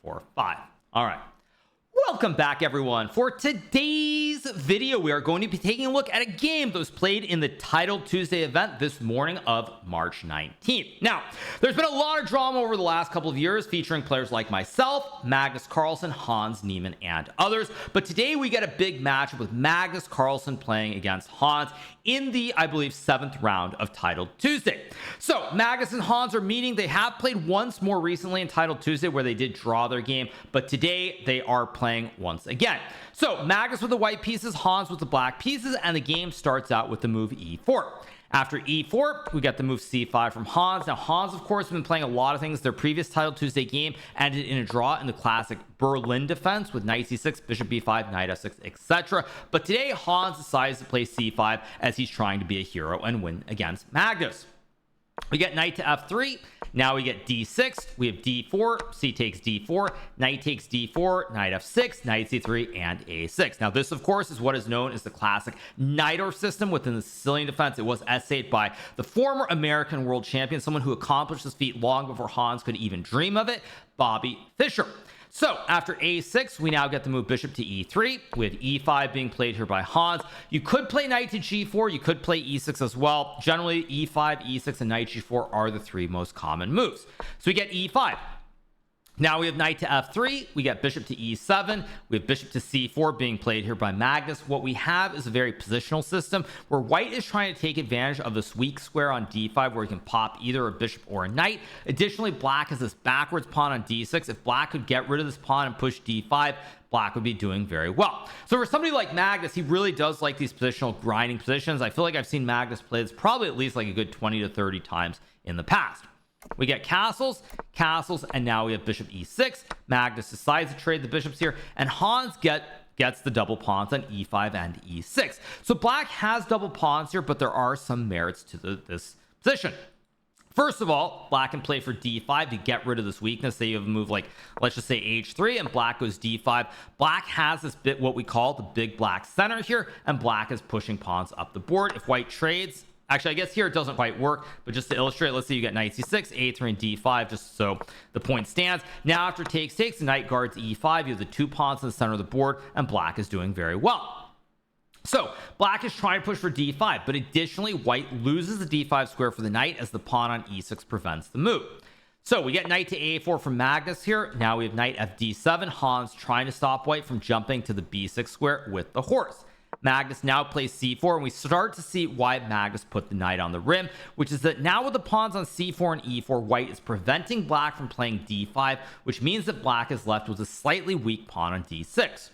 4 5. All right, welcome back everyone. For today's video we are going to be taking a look at a game that was played in the Title Tuesday event this morning of March 19th. Now there's been a lot of drama over the last couple of years featuring players like myself, Magnus Carlsen, Hans Niemann, and others, but today we get a big matchup with Magnus Carlsen playing against Hans in the, I believe, 7th round of Title Tuesday. So Magnus and Hans are meeting. They have played once more recently in Title Tuesday where they did draw their game, but today they are playing once again. So Magnus with the white pieces, Hans with the black pieces, and the game starts out with the move e4. After e4, we get the move c5 from Hans. Now Hans, of course, has been playing a lot of things. Their previous Title Tuesday game ended in a draw in the classic Berlin defense with knight c6, bishop b5, knight f6, etc. But today Hans decides to play c5 as he's trying to be a hero and win against Magnus. We get knight to f3. Now we get d6. We have d4. C takes d4. Knight takes d4. Knight f6. Knight c3 and a6. Now this, of course, is what is known as the classic Najdorf system within the Sicilian defense. It was essayed by the former American world champion, someone who accomplished this feat long before Hans could even dream of it, Bobby Fischer. So after a6, we now get the move bishop to e3 with e5 being played here by Hans. You could play knight to g4. You could play e6 as well. Generally, e5, e6, and knight g4 are the three most common moves. So we get e5. Now we have knight to f3. We get bishop to e7. We have bishop to c4 being played here by Magnus. What we have is a very positional system where white is trying to take advantage of this weak square on d5 where he can pop either a bishop or a knight. Additionally, black has this backwards pawn on d6. If black could get rid of this pawn and push d5, black would be doing very well. So for somebody like Magnus, he really does like these positional grinding positions. I feel like I've seen Magnus play this probably at least like a good 20 to 30 times in the past. We get castles, and now we have bishop e6. Magnus decides to trade the bishops here, and Hans gets the double pawns on e5 and e6. So black has double pawns here, but there are some merits to this position. First of all, black can play for d5 to get rid of this weakness. Say you have a move like, let's just say h3, and black goes d5. Black has this bit, what we call the big black center here, and black is pushing pawns up the board. If white trades, actually, I guess here it doesn't quite work, but just to illustrate, let's say you get knight c6, a3, and d5, just so the point stands. Now after takes, the knight guards e5. You have the two pawns in the center of the board, and black is doing very well. So black is trying to push for d5, but additionally, white loses the d5 square for the knight as the pawn on e6 prevents the move. So we get knight to a4 from Magnus here. Now we have knight fd7. Hans trying to stop white from jumping to the b6 square with the horse. Magnus now plays c4, and we start to see why Magnus put the knight on the rim, which is that now with the pawns on c4 and e4, white is preventing black from playing d5, which means that black is left with a slightly weak pawn on d6.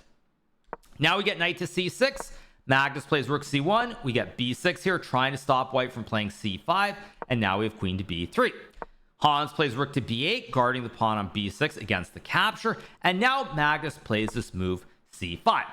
Now we get knight to c6. Magnus plays rook c1. We get b6 here, trying to stop white from playing c5, and now we have queen to b3. Hans plays rook to b8, guarding the pawn on b6 against the capture, and now Magnus plays this move c5.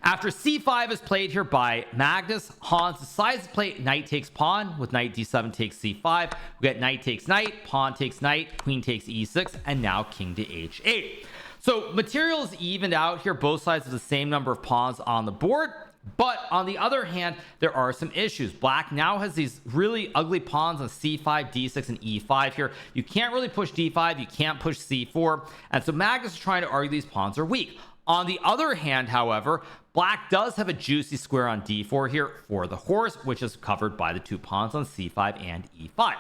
After c5 is played here by Magnus, Hans decides to play knight takes pawn with knight d7 takes c5. We get knight takes knight, pawn takes knight, queen takes e6, and now king to h8. So material is evened out here. Both sides have the same number of pawns on the board. But on the other hand, there are some issues. Black now has these really ugly pawns on c5, d6, and e5 here. You can't really push d5. You can't push c4. And so Magnus is trying to argue these pawns are weak. On the other hand, however, black does have a juicy square on d4 here for the horse, which is covered by the two pawns on c5 and e5.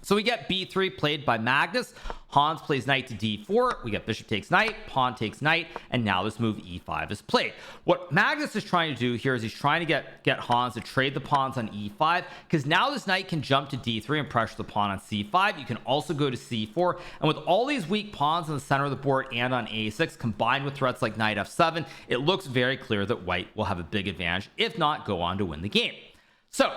So we get b3 played by Magnus. Hans plays knight to d4. We get bishop takes knight, pawn takes knight, and now this move e5 is played. What Magnus is trying to do here is he's trying to get Hans to trade the pawns on e5, because now this knight can jump to d3 and pressure the pawn on c5. You can also go to c4, and with all these weak pawns in the center of the board and on a6, combined with threats like knight f7, it looks very clear that white will have a big advantage, if not go on to win the game. So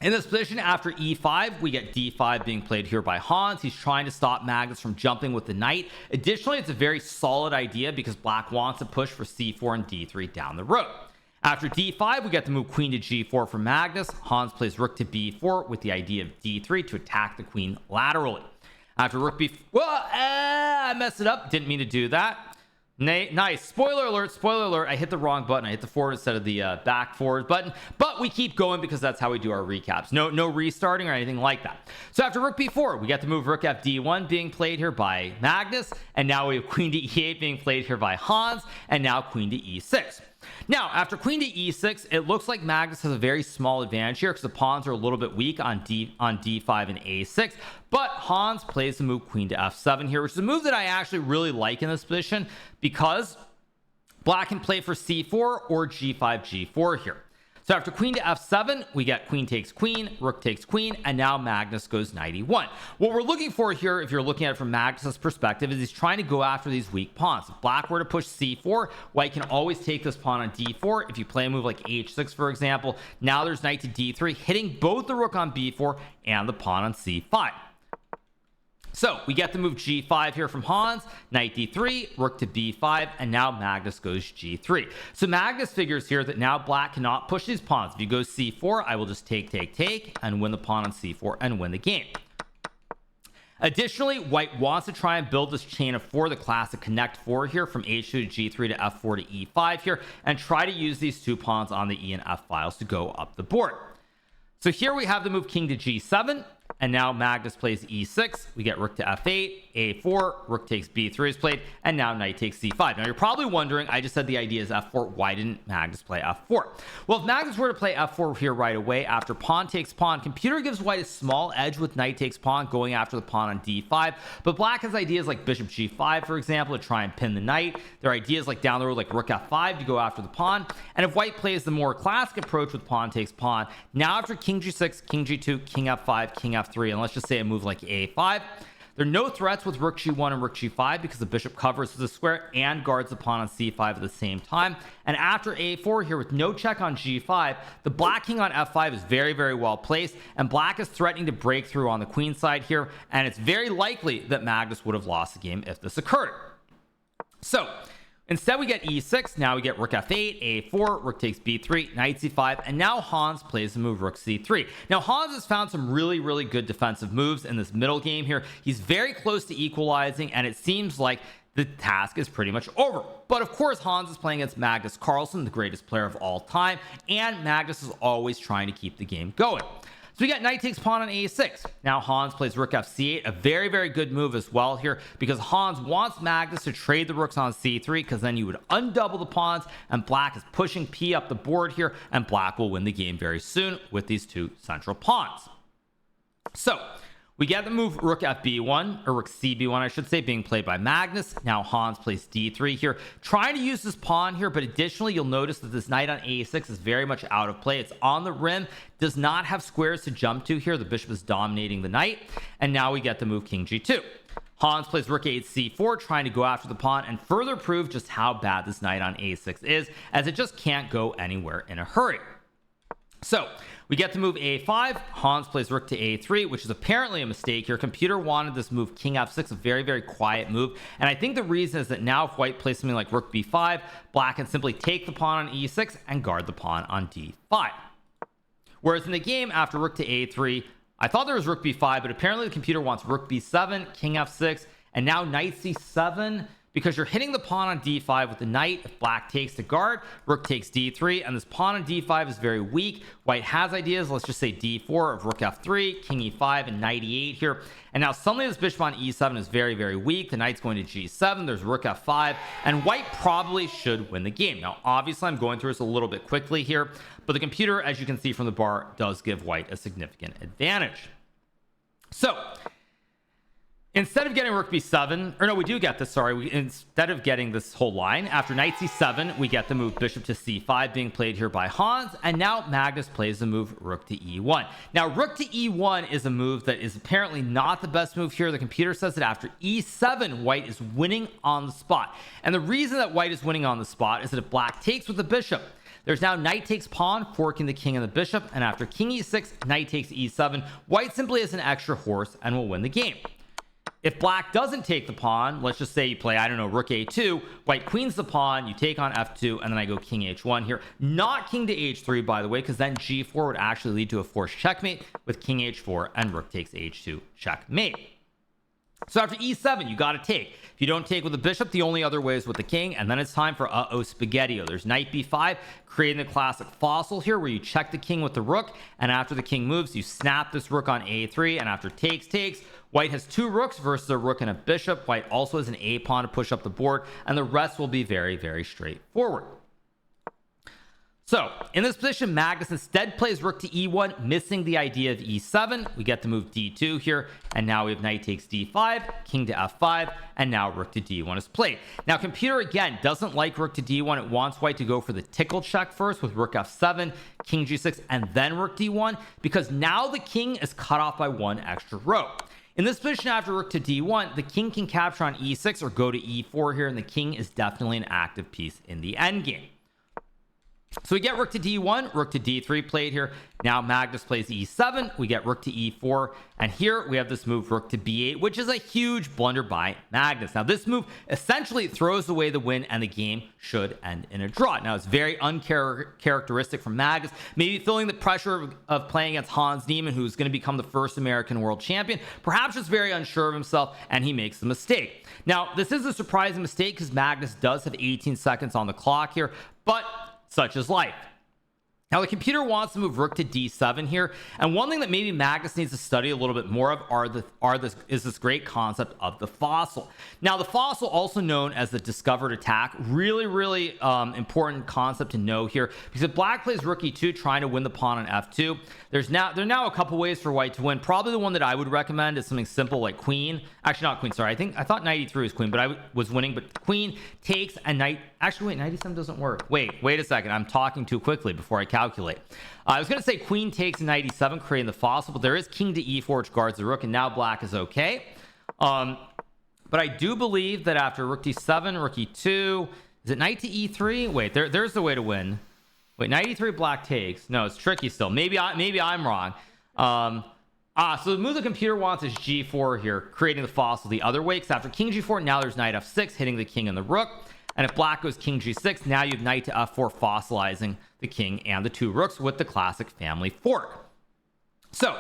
in this position, after e5, we get d5 being played here by Hans. He's trying to stop Magnus from jumping with the knight. Additionally, it's a very solid idea because black wants to push for c4 and d3 down the road. After d5, we get the move queen to g4 from Magnus. Hans plays rook to b4 with the idea of d3 to attack the queen laterally. After rook b4, well, I messed it up. Didn't mean to do that. Nice. Spoiler alert. I hit the wrong button. I hit the forward instead of the back forward button, but we keep going because that's how we do our recaps. No restarting or anything like that. So after rook b4, we get to move rook fd1 being played here by Magnus, and now we have queen to e8 being played here by Hans, and now queen to e6. Now, after queen to e6, it looks like Magnus has a very small advantage here because the pawns are a little bit weak on d5 and a6, but Hans plays the move queen to f7 here, which is a move that I actually really like in this position because black can play for c4 or g5, g4 here. So after queen to f7, we get queen takes queen, rook takes queen, and now Magnus goes knight e1. What we're looking for here, if you're looking at it from Magnus's perspective, is he's trying to go after these weak pawns. If black were to push c4, white can always take this pawn on d4. If you play a move like h6, for example, now there's knight to d3, hitting both the rook on b4 and the pawn on c5. So we get the move g5 here from Hans, knight d3, rook to b5, and now Magnus goes g3. So Magnus figures here that now black cannot push these pawns. If you go c4, I will just take, and win the pawn on c4 and win the game. Additionally, white wants to try and build this chain of 4, the classic connect 4 here from h2 to g3 to f4 to e5 here, and try to use these two pawns on the e and f files to go up the board. So here we have the move king to g7, and now Magnus plays e6. We get rook to f8, a4, rook takes b3 is played, and now knight takes c5. Now you're probably wondering, I just said the idea is f4, why didn't Magnus play f4? Well, if Magnus were to play f4 here right away after pawn takes pawn, computer gives white a small edge with knight takes pawn going after the pawn on d5, but black has ideas like bishop g5, for example, to try and pin the knight. There are ideas like down the road like rook f5 to go after the pawn, and if white plays the more classic approach with pawn takes pawn, now after king g6, king g2, king f5, king f3, and let's just say a move like a5, there are no threats with rook g1 and rook g5 because the bishop covers the square and guards the pawn on c5 at the same time. And after a4 here with no check on g5, the black king on f5 is very, very well placed, and black is threatening to break through on the queen side here, and it's very likely that Magnus would have lost the game if this occurred. So instead we get e6, now we get rook f8, a4, rook takes b3, knight c5, and now Hans plays the move rook c3. Now Hans has found some really good defensive moves in this middle game here. He's very close to equalizing, and it seems like the task is pretty much over. But of course, Hans is playing against Magnus Carlsen, the greatest player of all time, and Magnus is always trying to keep the game going. So we got knight takes pawn on a6. Now Hans plays rook fc8, a very good move as well here, because Hans wants Magnus to trade the rooks on c3, because then you would undouble the pawns, and black is pushing p up the board here, and black will win the game very soon with these two central pawns. So we get the move rook fb1, or rook cb1 I should say, being played by Magnus. Now Hans plays d3 here, trying to use this pawn here, but additionally you'll notice that this knight on a6 is very much out of play. It's on the rim, does not have squares to jump to here. The bishop is dominating the knight, and now we get the move king g2. Hans plays rook a8 c4, trying to go after the pawn and further prove just how bad this knight on a6 is, as it just can't go anywhere in a hurry. So we get the move a5. Hans plays rook to a3, which is apparently a mistake here. Computer wanted this move king f6, a very quiet move, and I think the reason is that now if white plays something like rook b5, black can simply take the pawn on e6 and guard the pawn on d5. Whereas in the game after rook to a3, I thought there was rook b5, but apparently the computer wants rook b7, king f6, and now knight c7, because you're hitting the pawn on d5 with the knight. If black takes to guard, rook takes d3, and this pawn on d5 is very weak. White has ideas, let's just say d4 of rook f3, king e5, and knight e8 here. And now suddenly this bishop on e7 is very weak. The knight's going to g7, there's rook f5, and white probably should win the game. Now obviously I'm going through this a little bit quickly here, but the computer, as you can see from the bar, does give white a significant advantage. So instead of getting rook b7, or no, we do get this, sorry, instead of getting this whole line, after knight c7, we get the move bishop to c5 being played here by Hans, and now Magnus plays the move rook to e1. Now, rook to e1 is a move that is apparently not the best move here. The computer says that after e7, white is winning on the spot. And the reason that white is winning on the spot is that if black takes with the bishop, there's now knight takes pawn, forking the king and the bishop, and after king e6, knight takes e7, white simply has an extra horse and will win the game. If black doesn't take the pawn, let's just say you play, I don't know, rook a2, white queens the pawn, you take on f2, and then I go king h1 here. Not king to h3, by the way, because then g4 would actually lead to a forced checkmate with king h4 and rook takes h2 checkmate. So after e7, you got to take. If you don't take with the bishop, the only other way is with the king. And then it's time for spaghetti-o. There's knight b5, creating the classic fossil here where you check the king with the rook. And after the king moves, you snap this rook on a3. And after takes, white has 2 rooks versus a rook and a bishop. White also has an a pawn to push up the board. And the rest will be very, very straightforward. So in this position, Magnus instead plays rook to e1, missing the idea of e7. We get to move d2 here, and now we have knight takes d5, king to f5, and now rook to d1 is played. Now computer again doesn't like rook to d1. It wants white to go for the tickle check first with rook f7, king g6, and then rook d1, because now the king is cut off by 1 extra row. In this position after rook to d1, the king can capture on e6 or go to e4 here, and the king is definitely an active piece in the endgame. So we get rook to d1, rook to d3 played here. Now Magnus plays e7. We get rook to e4. And here we have this move rook to b8, which is a huge blunder by Magnus. Now this move essentially throws away the win and the game should end in a draw. Now it's very uncharacteristic from Magnus, maybe feeling the pressure of playing against Hans Niemann, who's going to become the first American world champion. Perhaps just very unsure of himself and he makes the mistake. Now this is a surprising mistake because Magnus does have 18 seconds on the clock here, but such is life. Now the computer wants to move rook to d7 here, and one thing that maybe Magnus needs to study a little bit more of is this great concept of the fossil. Now the fossil, also known as the discovered attack, really important concept to know here, because if black plays rook e2 trying to win the pawn on f2, there are now a couple ways for white to win. Probably the one that I would recommend is something simple like queen, actually not queen, sorry, I thought knight e3 was queen, but I was winning, but queen takes and knight, actually wait, knight e7 doesn't work. Wait a second, I'm talking too quickly before I calculate. I was going to say queen takes and knight e7, creating the fossil, but there is king to e4, which guards the rook, and now black is okay. But I do believe that after rook d7, rook e2, is it knight to e3? Wait, there's the way to win. Wait, knight e3, black takes. No, it's tricky still. Maybe I'm wrong. So the move the computer wants is g4 here, creating the fossil the other way, because after king g4, now there's knight f6, hitting the king and the rook. And if black goes king g6, now you have knight to f4, fossilizing the king and the 2 rooks with the classic family fork. So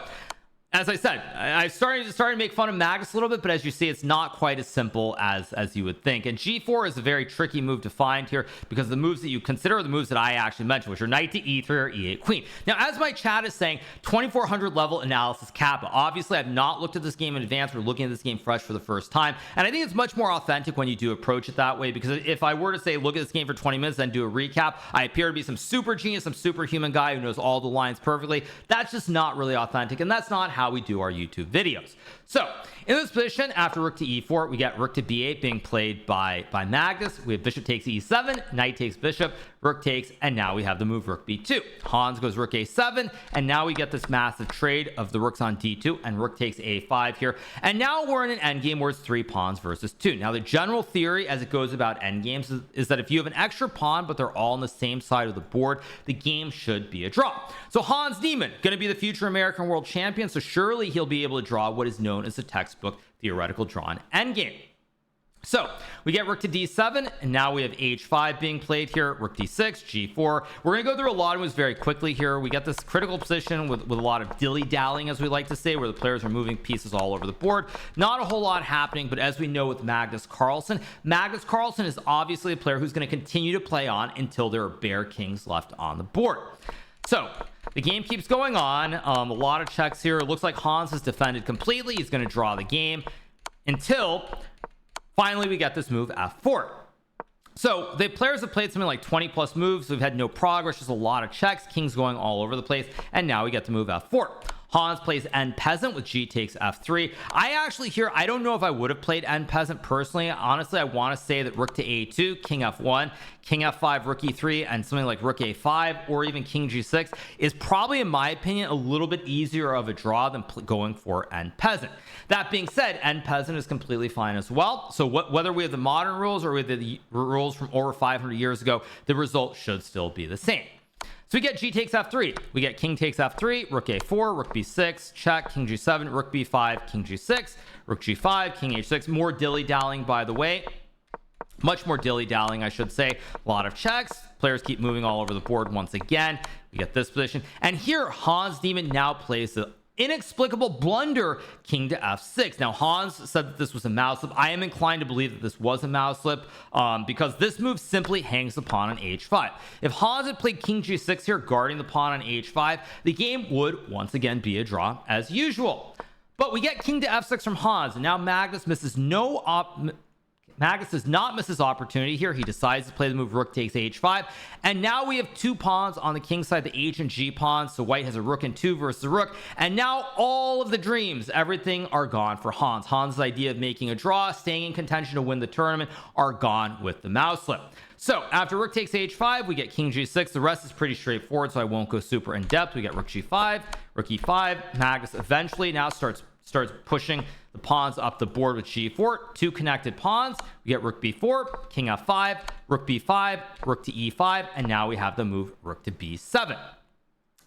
as I said, I started to make fun of Magnus a little bit, but as you see, it's not quite as simple as you would think. And g4 is a very tricky move to find here, because the moves that you consider are the moves that I actually mentioned, which are knight to e3 or e8 queen. Now, as my chat is saying, 2400 level analysis kappa. Obviously, I've not looked at this game in advance. We're looking at this game fresh for the first time. And I think it's much more authentic when you do approach it that way, because if I were to say, look at this game for 20 minutes, then do a recap, I appear to be some super genius, some superhuman guy who knows all the lines perfectly. That's just not really authentic. And that's not how we do our YouTube videos. So in this position, after rook to e4, we get rook to b8 being played by Magnus. We have bishop takes e7, knight takes bishop, rook takes, and now we have the move rook b2. Hans goes rook a7, and now we get this massive trade of the rooks on d2, and rook takes a5 here. And now we're in an endgame where it's 3 pawns versus 2. Now the general theory as it goes about endgames is that if you have an extra pawn but they're all on the same side of the board, the game should be a draw. So Hans Niemann, going to be the future American world champion, so surely he'll be able to draw what is known as the textbook theoretical drawn endgame. So we get rook to d7, and now we have h5 being played here, rook d6, g4. We're going to go through a lot of moves very quickly here. We get this critical position with a lot of dilly-dallying, as we like to say, where the players are moving pieces all over the board. Not a whole lot happening, but as we know with Magnus Carlsen is obviously a player who's going to continue to play on until there are bare kings left on the board. So the game keeps going on. A lot of checks here. It looks like Hans has defended completely. He's going to draw the game until finally we get this move f4. So the players have played something like 20 plus moves. We've had no progress, just a lot of checks, kings going all over the place, and now we get to move f4. Hans plays end peasant with g takes f3. I don't know if I would have played end peasant personally. Honestly, I want to say that rook to a2, king f1, king f5, rook e3, and something like rook a5 or even king g6 is probably, in my opinion, a little bit easier of a draw than going for end peasant. That being said, end peasant is completely fine as well. So whether we have the modern rules or we have the rules from over 500 years ago, the result should still be the same. So we get g takes f3. We get king takes f3, rook a4, rook b6, check, king g7, rook b5, king g6, rook g5, king h6. More dilly-dallying, by the way. Much more dilly-dallying, I should say. A lot of checks. Players keep moving all over the board once again. We get this position. And here, Hans Niemann now plays the inexplicable blunder, king to f6. Now Hans said that this was a mouse slip. I am inclined to believe that this was a mouse slip because this move simply hangs the pawn on h5. If Hans had played king g6 here, guarding the pawn on h5, the game would once again be a draw as usual. But we get king to f6 from Hans, and now Magnus misses Magnus does not miss his opportunity here. He decides to play the move rook takes h5, and now we have two pawns on the king side, the h and g pawns. So white has a rook and 2 versus the rook, and now all of the dreams, everything, are gone for Hans. Hans' idea of making a draw, staying in contention to win the tournament, are gone with the mouse slip. So after rook takes h5, we get king g6. The rest is pretty straightforward, so I won't go super in depth. We get rook g5, rook e5. Magnus eventually now starts pushing the pawns up the board with g4, two connected pawns. We get rook b4, king f5, rook b5, rook to e5, and now we have the move rook to b7.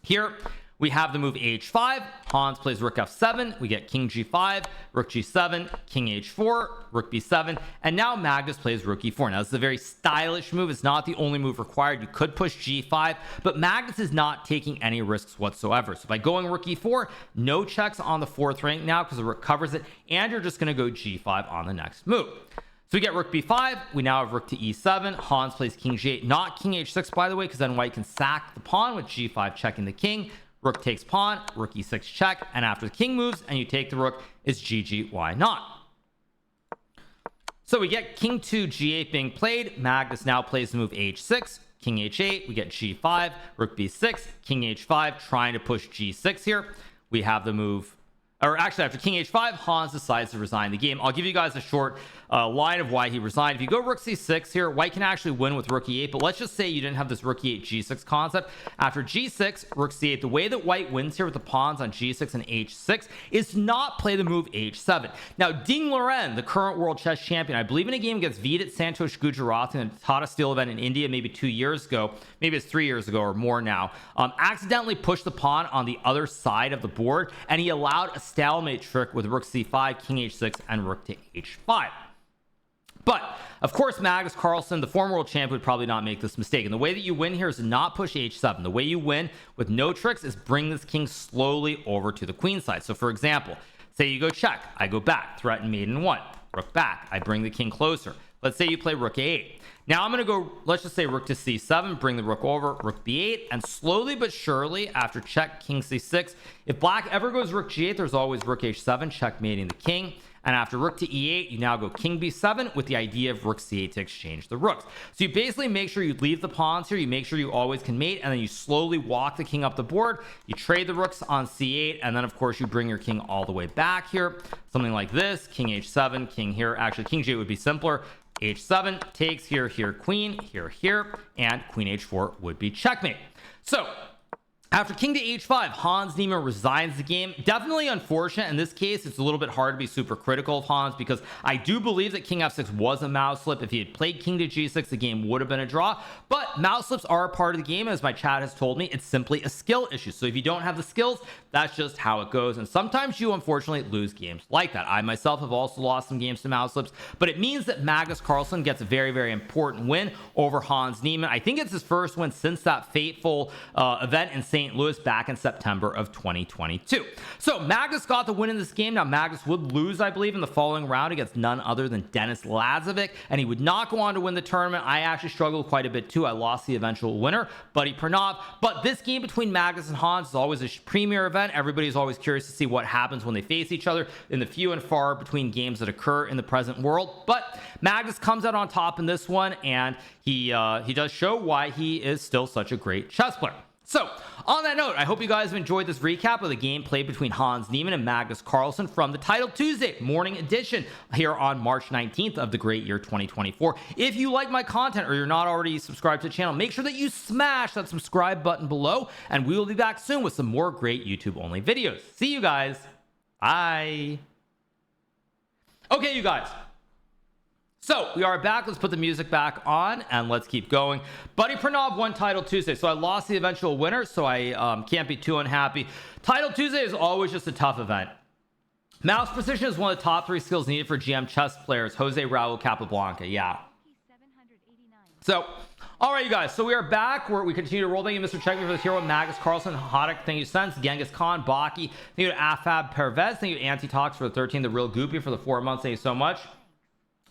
Here we have the move h5. Hans plays rook f7. We get king g5, rook g7, king h4, rook b7, and now Magnus plays rook e4. Now this is a very stylish move. It's not the only move required. You could push g5, but Magnus is not taking any risks whatsoever. So by going rook e4, no checks on the fourth rank now because the rook covers it, and you're just going to go g5 on the next move. So we get rook b5. We now have rook to e7. Hans plays king g8, not king h6, by the way, because then white can sack the pawn with g5 checking the king. Rook takes pawn, rook e6 check, and after the king moves and you take the rook, it's GG, why not? So we get king to g8 being played. Magnus now plays the move h6, king h8. We get g5, rook b6, king h5, trying to push g6 here. We have the move, or actually after king h5, Hans decides to resign the game. I'll give you guys a short line of why he resigned. If you go rook c6 here, white can actually win with rook e8, but let's just say you didn't have this rook e8 g6 concept. After g6, rook c8, the way that white wins here with the pawns on g6 and h6 is to not play the move h7. Now Ding Liren, the current world chess champion, I believe in a game against Vidit Santosh Gujarati in a Tata Steel event in India maybe 2 years ago, maybe it's 3 years ago or more now, accidentally pushed the pawn on the other side of the board, and he allowed a stalemate trick with rook c5, king h6, and rook to h5. But of course, Magnus Carlsen, the former world champion, would probably not make this mistake. And the way that you win here is to not push h7. The way you win with no tricks is bring this king slowly over to the queen side. So for example, say you go check, I go back, threaten mate in 1, rook back, I bring the king closer. Let's say you play rook a8. Now I'm going to go, let's just say rook to c7, bring the rook over, rook b8, and slowly but surely after check, king c6, if black ever goes rook g8, there's always rook h7, checkmating the king. And after rook to e8, you now go king b7 with the idea of rook c8 to exchange the rooks. So you basically make sure you leave the pawns here, you make sure you always can mate, and then you slowly walk the king up the board, you trade the rooks on c8, and then of course you bring your king all the way back here. Something like this, king h7, king here. Actually, king g8 would be simpler. h7 takes here, queen, here, and queen h4 would be checkmate. So after king to h5, Hans Niemann resigns the game. Definitely unfortunate. In this case, it's a little bit hard to be super critical of Hans because I do believe that king f6 was a mouse slip. If he had played king to g6, the game would have been a draw. But mouse slips are a part of the game. As my chat has told me, it's simply a skill issue. So if you don't have the skills, that's just how it goes. And sometimes you unfortunately lose games like that. I myself have also lost some games to mouse slips, but it means that Magnus Carlsen gets a very, very important win over Hans Niemann. I think it's his first win since that fateful event in St. Louis back in September of 2022. So Magnus got the win in this game. Now Magnus would lose, I believe, in the following round against none other than Denis Lazovic, and he would not go on to win the tournament. I actually struggled quite a bit too. I lost the eventual winner, Buddy Pranav. But this game between Magnus and Hans is always a premier event. Everybody's always curious to see what happens when they face each other in the few and far between games that occur in the present world. But Magnus comes out on top in this one, and he does show why he is still such a great chess player. So on that note, I hope you guys have enjoyed this recap of the game played between Hans Niemann and Magnus Carlsen from the Title Tuesday morning edition here on March 19th of the great year 2024. If you like my content or you're not already subscribed to the channel, make sure that you smash that subscribe button below, and we will be back soon with some more great YouTube only videos. See you guys. Bye. Okay, you guys. So we are back. Let's put the music back on and let's keep going. Buddy Pranav won Title Tuesday. So I lost the eventual winner, so I can't be too unhappy. Title Tuesday is always just a tough event. Mouse precision is one of the top 3 skills needed for GM chess players. Jose Raul Capablanca. Yeah. So, all right, you guys. So we are back where we continue to roll. Thank you, Mr. Check Me for the hero. Magnus, Carlson, Hoddick. Thank you, Sense, Genghis Khan, Baki. Thank you to Afab Pervez. Thank you to Anti-Tox for the 13, the Real Goopy for the 4 months. Thank you so much.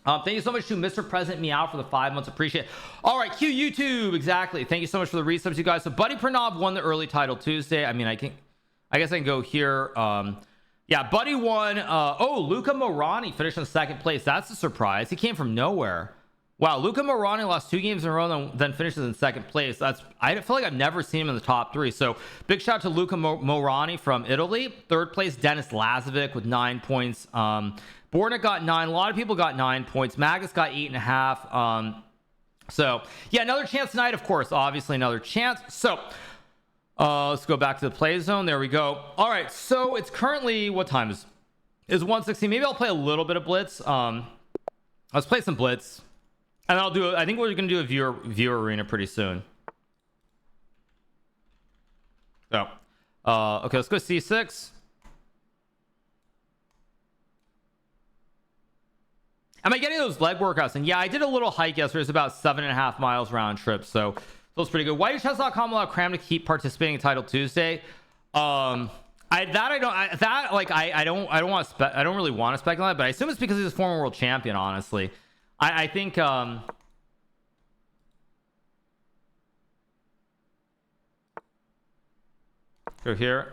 Thank you so much to Mr. President Meow for the 5 months. Appreciate it. All right, Q YouTube. Exactly. Thank you so much for the resubs, you guys. So Buddy Pranav won the early title Tuesday. I mean, I guess I can go here. Yeah, Buddy won. Oh, Luca Morani finished in second place. That's a surprise. He came from nowhere. Wow, Luca Morani lost 2 games in a row and then finishes in second place. I feel like I've never seen him in the top 3. So big shout out to Luca Morani from Italy. Third place, Dennis Lazovic with 9 points. Borna got 9. A lot of people got 9 points. Magus got 8.5. So yeah, another chance tonight, of course. Obviously, another chance. So let's go back to the play zone. There we go. All right, so it's currently, what time is 1:16. Maybe I'll play a little bit of blitz. Let's play some blitz. And I'll do. I think we're gonna do a viewer arena pretty soon. So, okay, let's go C6. Am I getting those leg workouts? And yeah, I did a little hike yesterday. It's about 7.5 miles round trip, so feels pretty good. WhiteChess.com allowed Cram to keep participating in Title Tuesday. I don't really want to speculate, but I assume it's because he's a former world champion. Honestly. I think go here.